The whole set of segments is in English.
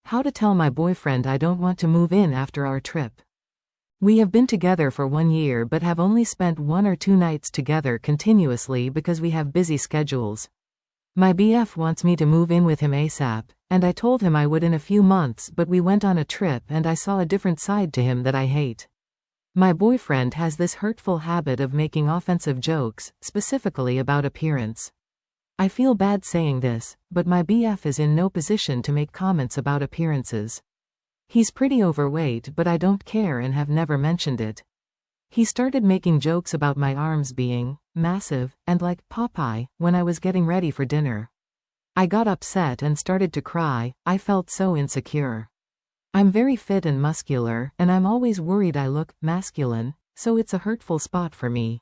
How to tell my boyfriend I don't want to move in after our trip. We have been together for 1 year but have only spent 1 or 2 nights together continuously because we have busy schedules. My BF wants me to move in with him ASAP, and I told him I would in a few months, but we went on a trip and I saw a different side to him that I hate. My boyfriend has this hurtful habit of making offensive jokes, specifically about appearance. I feel bad saying this, but my BF is in no position to make comments about appearances. He's pretty overweight, but I don't care and have never mentioned it. He started making jokes about my arms being massive and like Popeye when I was getting ready for dinner. I got upset and started to cry. I felt so insecure. I'm very fit and muscular, and I'm always worried I look masculine, so it's a hurtful spot for me.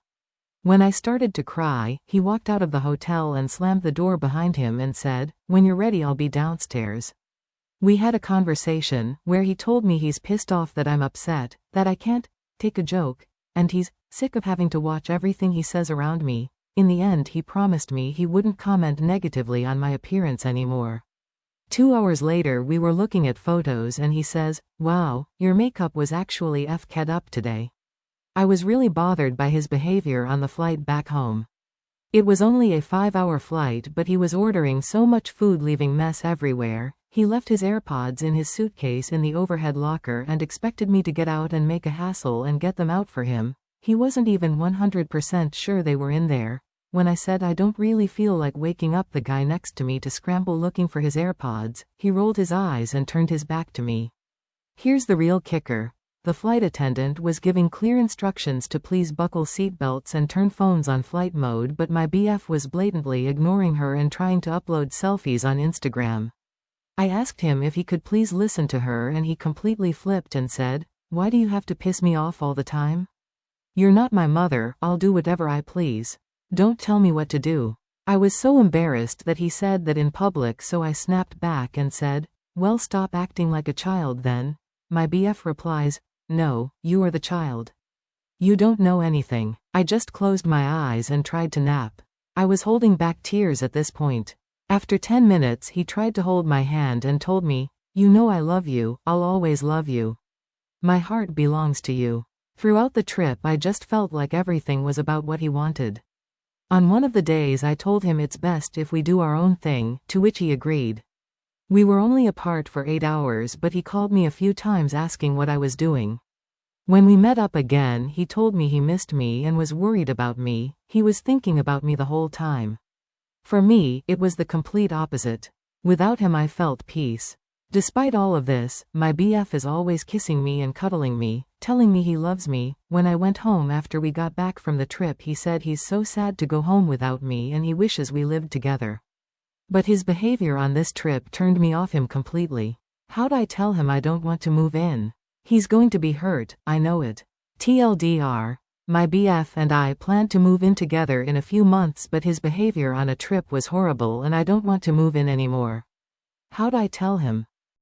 When I started to cry, he walked out of the hotel and slammed the door behind him and said, "When you're ready, I'll be downstairs." We had a conversation where he told me he's pissed off that I'm upset, that I can't take a joke, and he's sick of having to watch everything he says around me. In the end, he promised me he wouldn't comment negatively on my appearance anymore. 2 hours later, we were looking at photos and he says, "Wow, your makeup was actually f***ed up today." I was really bothered by his behavior on the flight back home. It was only a 5-hour flight, but he was ordering so much food, leaving mess everywhere. He left his AirPods in his suitcase in the overhead locker and expected me to get out and make a hassle and get them out for him. He wasn't even 100% sure they were in there. When I said I don't really feel like waking up the guy next to me to scramble looking for his AirPods, he rolled his eyes and turned his back to me. Here's the real kicker. The flight attendant was giving clear instructions to please buckle seatbelts and turn phones on flight mode, but my BF was blatantly ignoring her and trying to upload selfies on Instagram. I asked him if he could please listen to her and he completely flipped and said, "Why do you have to piss me off all the time? You're not my mother, I'll do whatever I please. Don't tell me what to do." I was so embarrassed that he said that in public, so I snapped back and said, "Well, stop acting like a child then." My BF replies, "No, you are the child. You don't know anything." I just closed my eyes and tried to nap. I was holding back tears at this point. After 10 minutes, he tried to hold my hand and told me, "You know I love you, I'll always love you. My heart belongs to you." Throughout the trip, I just felt like everything was about what he wanted. On one of the days, I told him it's best if we do our own thing, to which he agreed. We were only apart for 8 hours, but he called me a few times asking what I was doing. When we met up again, he told me he missed me and was worried about me. He was thinking about me the whole time. For me, it was the complete opposite. Without him, I felt peace. Despite all of this, my BF is always kissing me and cuddling me, telling me he loves me. When I went home after we got back from the trip, he said he's so sad to go home without me and he wishes we lived together. But his behavior on this trip turned me off him completely. How'd I tell him I don't want to move in? He's going to be hurt, I know it. TLDR. My BF and I planned to move in together in a few months, but his behavior on a trip was horrible and I don't want to move in anymore. How'd I tell him?